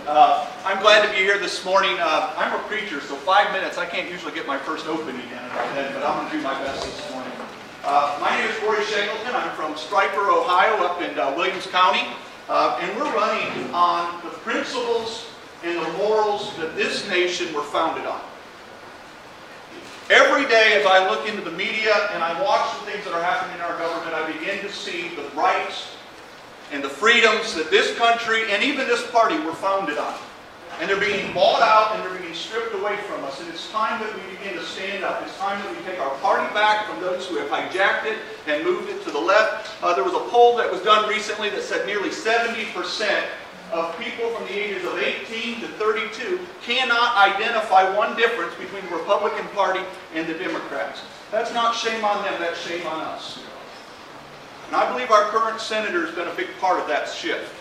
I'm glad to be here this morning. I'm a preacher, so 5 minutes, I can't usually get my first opening in it, but I'm going to do my best this morning. My name is Courier Shankleton. I'm from Stryker, Ohio, up in Williams County. And we're running on the principles and the morals that this nation were founded on. Every day as I look into the media and I watch the things that are happening in our government, I begin to see the rights and the freedoms that this country and even this party were founded on. And they're being bought out and they're being stripped away from us. And it's time that we begin to stand up. It's time that we take our party back from those who have hijacked it and moved it to the left. There was a poll that was done recently that said nearly 70% of people from the ages of 18 to 32 cannot identify one difference between the Republican Party and the Democrats. That's not shame on them, that's shame on us. And I believe our current senator has been a big part of that shift.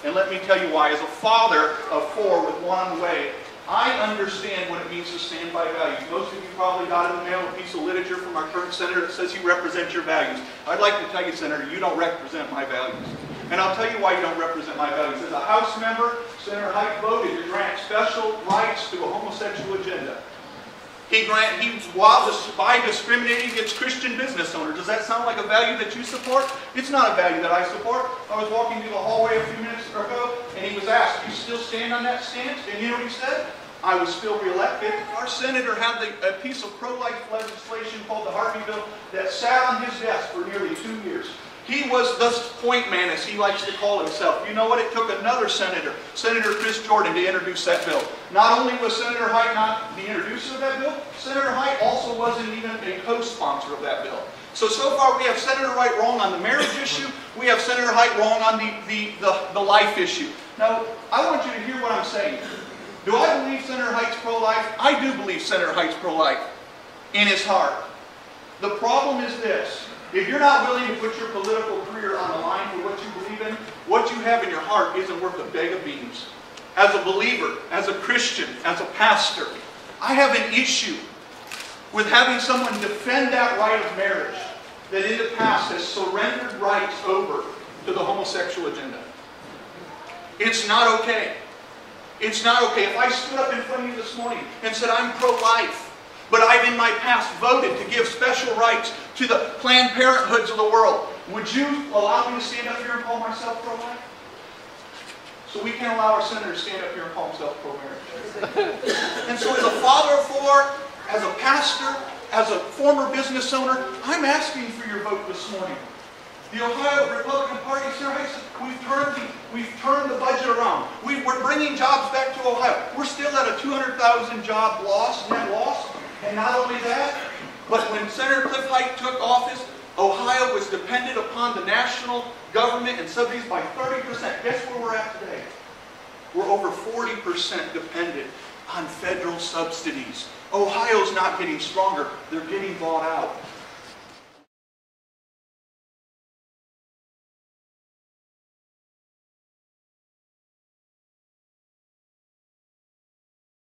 And let me tell you why. As a father of 4 with one way, I understand what it means to stand by values. Most of you probably got in the mail a piece of literature from our current senator that says you represent your values. I'd like to tell you, Senator, you don't represent my values. And I'll tell you why you don't represent my values. As a House member, Senator Hite voted to grant special rights to a homosexual agenda. By discriminating against Christian business owners. Does that sound like a value that you support? It's not a value that I support. I was walking through the hallway a few minutes ago, and he was asked, "You still stand on that stance?" And you know what he said? "I was still reelected." Our senator had a piece of pro-life legislation called the Harvey Bill that sat on his desk for nearly 2 years. He was the point man, as he likes to call himself. You know what? It took another senator, Senator Chris Jordan, to introduce that bill. Not only was Senator Hite not the introducer of that bill, Senator Hite also wasn't even a co-sponsor of that bill. So far we have Senator Hite wrong on the marriage issue. We have Senator Hite wrong on the life issue. Now, I want you to hear what I'm saying. Do I believe Senator Hite's pro-life? I do believe Senator Hite's pro-life in his heart. The problem is this. If you're not willing to put your political career on the line for what you believe in, what you have in your heart isn't worth a bag of beans. As a believer, as a Christian, as a pastor, I have an issue with having someone defend that right of marriage that in the past has surrendered rights over to the homosexual agenda. It's not okay. It's not okay. If I stood up in front of you this morning and said I'm pro-life, but I've in my past voted to give special rights to the Planned Parenthoods of the world, would you allow me to stand up here and call myself pro-life? So we can't allow our senator to stand up here and call himself pro-marriage. And so as a father of 4, as a pastor, as a former business owner, I'm asking for your vote this morning. The Ohio Republican Party, Senator Hite said, we've turned the budget around. We're bringing jobs back to Ohio. We're still at a 200,000 job loss, net loss. And not only that, but when Senator Cliff Hite took office, Ohio was dependent upon the national government and subsidies by 30%. Guess where we're at today? We're over 40% dependent on federal subsidies. Ohio's not getting stronger. They're getting bought out.